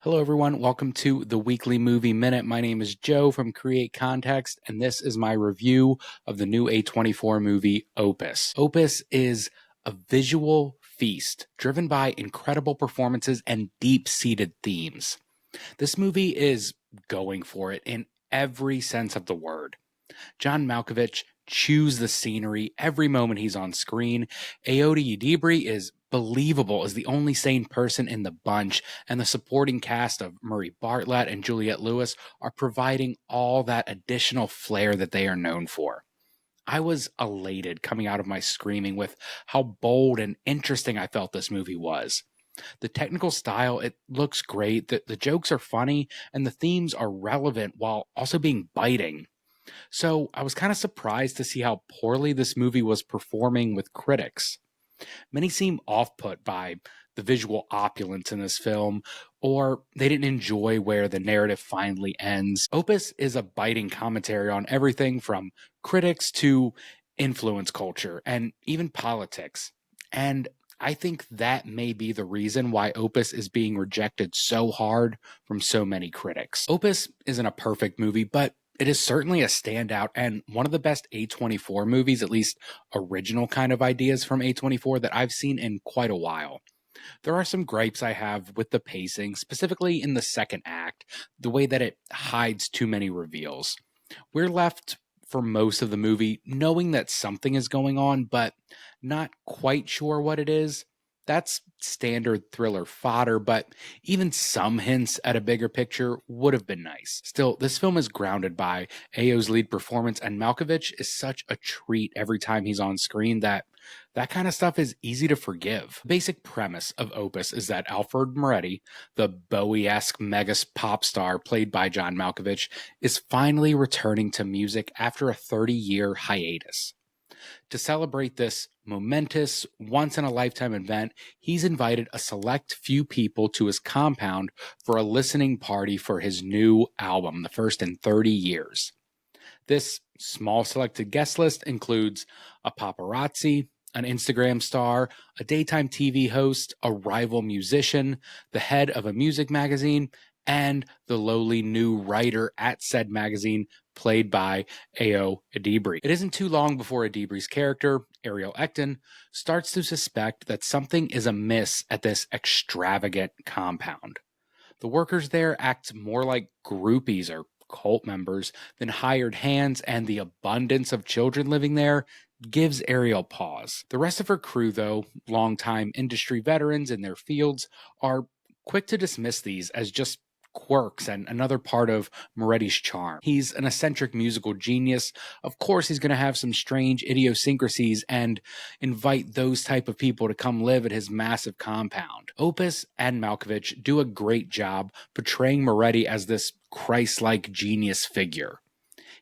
Hello, everyone. Welcome to the Weekly Movie Minute. My name is Joe from Create Context, and this is my review of the new A24 movie, Opus. Opus is a visual feast driven by incredible performances and deep-seated themes. This movie is going for it in every sense of the word. John Malkovich chews the scenery every moment he's on screen. Ayoade Edebiri is believable as the only sane person in the bunch, and the supporting cast of Murray Bartlett and Juliette Lewis are providing all that additional flair that they are known for. I was elated coming out of my screaming with how bold and interesting I felt this movie was. The technical style, it looks great, the jokes are funny, and the themes are relevant while also being biting. So I was kind of surprised to see how poorly this movie was performing with critics. Many seem off-put by the visual opulence in this film, or they didn't enjoy where the narrative finally ends. Opus is a biting commentary on everything from critics to influence culture and even politics. And I think that may be the reason why Opus is being rejected so hard from so many critics. Opus isn't a perfect movie, but it is certainly a standout and one of the best A24 movies, at least original kind of ideas from A24, that I've seen in quite a while. There are some gripes I have with the pacing, specifically in the second act, the way that it hides too many reveals. We're left for most of the movie knowing that something is going on, but not quite sure what it is. That's standard thriller fodder, but even some hints at a bigger picture would have been nice. Still, this film is grounded by Ayo's lead performance, and Malkovich is such a treat every time he's on screen that kind of stuff is easy to forgive. The basic premise of Opus is that Alfred Moretti, the Bowie-esque mega pop star played by John Malkovich, is finally returning to music after a 30-year hiatus. To celebrate this momentous, once-in-a-lifetime event, he's invited a select few people to his compound for a listening party for his new album, the first in 30 years. This small selected guest list includes a paparazzi, an Instagram star, a daytime TV host, a rival musician, the head of a music magazine, and the lowly new writer at said magazine, played by Ayo Edebiri. It isn't too long before Edebiri's character, Ariel Ecton, starts to suspect that something is amiss at this extravagant compound. The workers there act more like groupies or cult members than hired hands, and the abundance of children living there gives Ariel pause. The rest of her crew, though, longtime industry veterans in their fields, are quick to dismiss these as just quirks and another part of Moretti's charm. He's an eccentric musical genius. Of course, he's going to have some strange idiosyncrasies and invite those type of people to come live at his massive compound. Opus and Malkovich do a great job portraying Moretti as this Christ-like genius figure.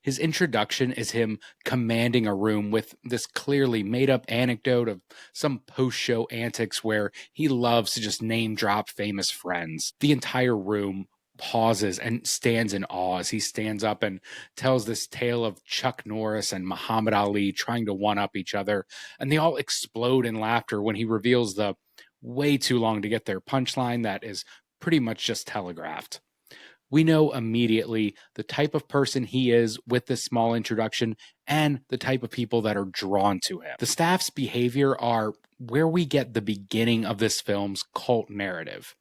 His introduction is him commanding a room with this clearly made-up anecdote of some post-show antics where he loves to just name-drop famous friends. The entire room pauses and stands in awe as he stands up and tells this tale of Chuck Norris and Muhammad Ali trying to one-up each other, and they all explode in laughter when he reveals the way too long to get there punchline that is pretty much just telegraphed. We know immediately the type of person he is with this small introduction and the type of people that are drawn to him. The staff's behavior are where we get the beginning of this film's cult narrative.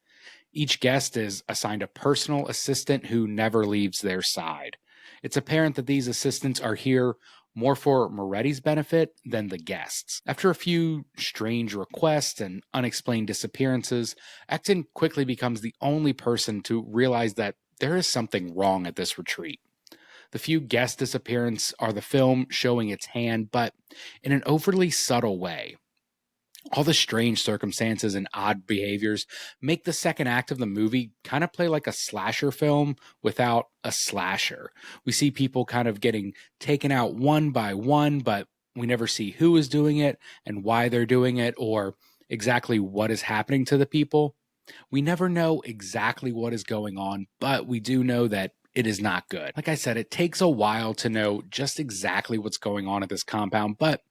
Each guest is assigned a personal assistant who never leaves their side. It's apparent that these assistants are here more for Moretti's benefit than the guests. After a few strange requests and unexplained disappearances, Ecton quickly becomes the only person to realize that there is something wrong at this retreat. The few guest disappearances are the film showing its hand, but in an overly subtle way. All the strange circumstances and odd behaviors make the second act of the movie kind of play like a slasher film without a slasher. We see people kind of getting taken out one by one, but we never see who is doing it and why they're doing it or exactly what is happening to the people. We never know exactly what is going on, but we do know that it is not good. Like I said, it takes a while to know just exactly what's going on at this compound, but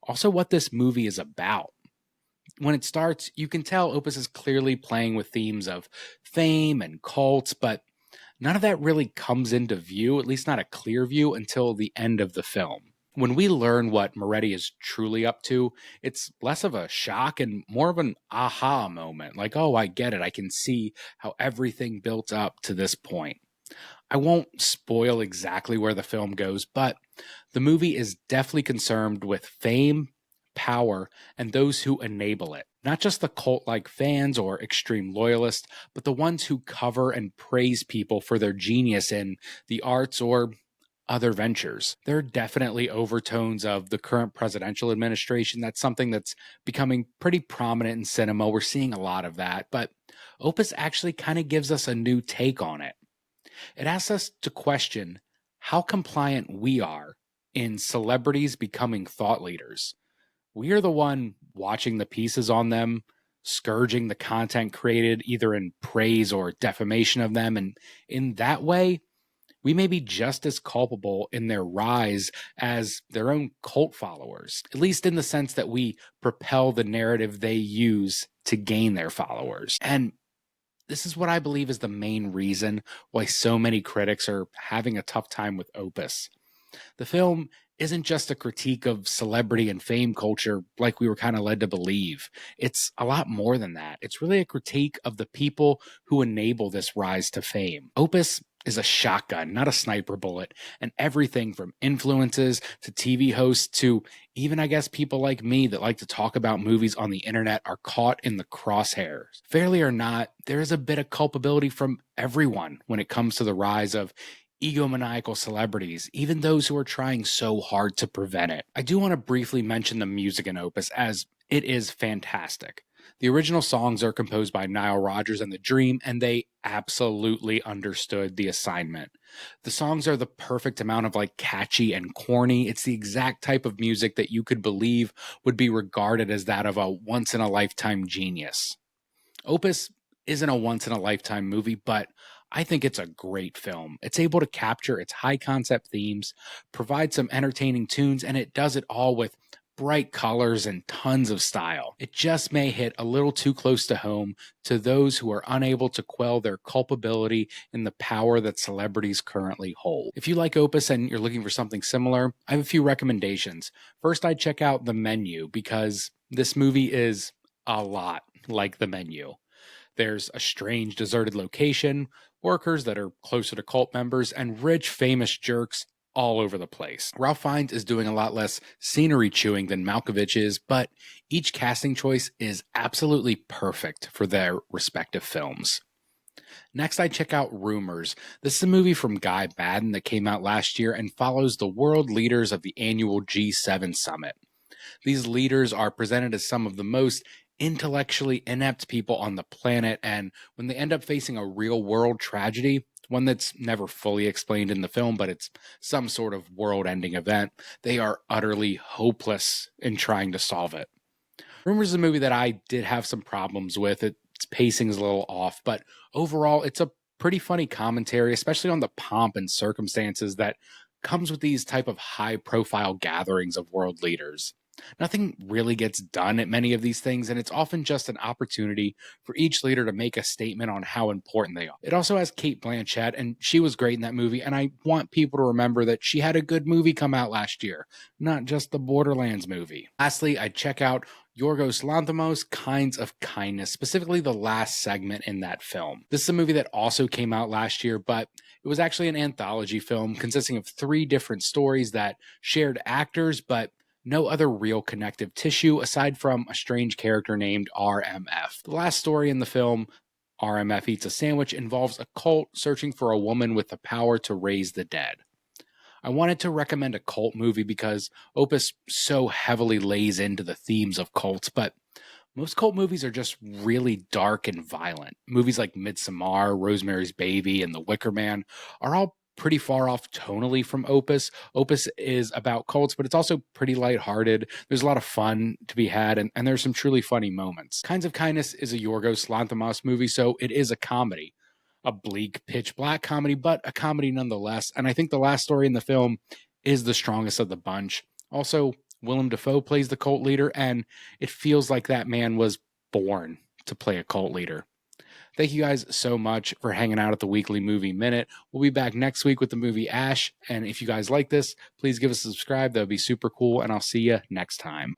also what this movie is about. When it starts, you can tell Opus is clearly playing with themes of fame and cults, but none of that really comes into view, at least not a clear view, until the end of the film. When we learn what Moretti is truly up to, it's less of a shock and more of an aha moment. Like, oh, I get it. I can see how everything built up to this point. I won't spoil exactly where the film goes, but the movie is definitely concerned with fame, power, and those who enable it. Not just the cult like fans or extreme loyalists, but the ones who cover and praise people for their genius in the arts or other ventures. There are definitely overtones of the current presidential administration. That's something that's becoming pretty prominent in cinema. We're seeing a lot of that, but Opus actually kind of gives us a new take on it. It asks us to question how compliant we are in celebrities becoming thought leaders. We are the one watching the pieces on them, scourging the content created either in praise or defamation of them. And in that way, we may be just as culpable in their rise as their own cult followers, at least in the sense that we propel the narrative they use to gain their followers. And this is what I believe is the main reason why so many critics are having a tough time with Opus. The film isn't just a critique of celebrity and fame culture like we were kind of led to believe. It's a lot more than that. It's really a critique of the people who enable this rise to fame. Opus is a shotgun, not a sniper bullet, and everything from influences to TV hosts to even, I guess, people like me that like to talk about movies on the internet are caught in the crosshairs. Fairly or not, there is a bit of culpability from everyone when it comes to the rise of egomaniacal celebrities, even those who are trying so hard to prevent it. I do want to briefly mention the music in Opus, as it is fantastic. The original songs are composed by Nile Rodgers and The Dream, and they absolutely understood the assignment. The songs are the perfect amount of like catchy and corny. It's the exact type of music that you could believe would be regarded as that of a once-in-a-lifetime genius. Opus isn't a once-in-a-lifetime movie, but I think it's a great film. It's able to capture its high-concept themes, provide some entertaining tunes, and it does it all with bright colors and tons of style. It just may hit a little too close to home to those who are unable to quell their culpability in the power that celebrities currently hold. If you like Opus and you're looking for something similar, I have a few recommendations. First, I'd check out The Menu because this movie is a lot like The Menu. There's a strange deserted location, workers that are closer to cult members, and rich famous jerks all over the place. Ralph Fiennes is doing a lot less scenery chewing than Malkovich is, but each casting choice is absolutely perfect for their respective films. Next, I check out Rumors. This is a movie from Guy Baden that came out last year and follows the world leaders of the annual G7 summit. These leaders are presented as some of the most intellectually inept people on the planet, and when they end up facing a real world tragedy, one that's never fully explained in the film, but it's some sort of world ending event, they are utterly hopeless in trying to solve it. Rumors is a movie that I did have some problems with. Its pacing is a little off, but overall, it's a pretty funny commentary, especially on the pomp and circumstances that comes with these type of high profile gatherings of world leaders. Nothing really gets done at many of these things, and it's often just an opportunity for each leader to make a statement on how important they are. It also has Cate Blanchett, and she was great in that movie, and I want people to remember that she had a good movie come out last year, not just the Borderlands movie. Lastly, I'd check out Yorgos Lanthimos' Kinds of Kindness, specifically the last segment in that film. This is a movie that also came out last year, but it was actually an anthology film consisting of 3 different stories that shared actors, but no other real connective tissue aside from a strange character named RMF. The last story in the film, RMF Eats a Sandwich, involves a cult searching for a woman with the power to raise the dead. I wanted to recommend a cult movie because Opus so heavily lays into the themes of cults, but most cult movies are just really dark and violent. Movies like Midsommar, Rosemary's Baby, and The Wicker Man are all pretty far off tonally from Opus. Opus is about cults, but it's also pretty lighthearted. There's a lot of fun to be had, and there's some truly funny moments. Kinds of Kindness is a Yorgos Lanthimos movie, so it is a comedy. A bleak, pitch black comedy, but a comedy nonetheless. And I think the last story in the film is the strongest of the bunch. Also, Willem Dafoe plays the cult leader, and it feels like that man was born to play a cult leader. Thank you guys so much for hanging out at the Weekly Movie Minute. We'll be back next week with the movie Ash. And if you guys like this, please give us a subscribe. That would be super cool. And I'll see you next time.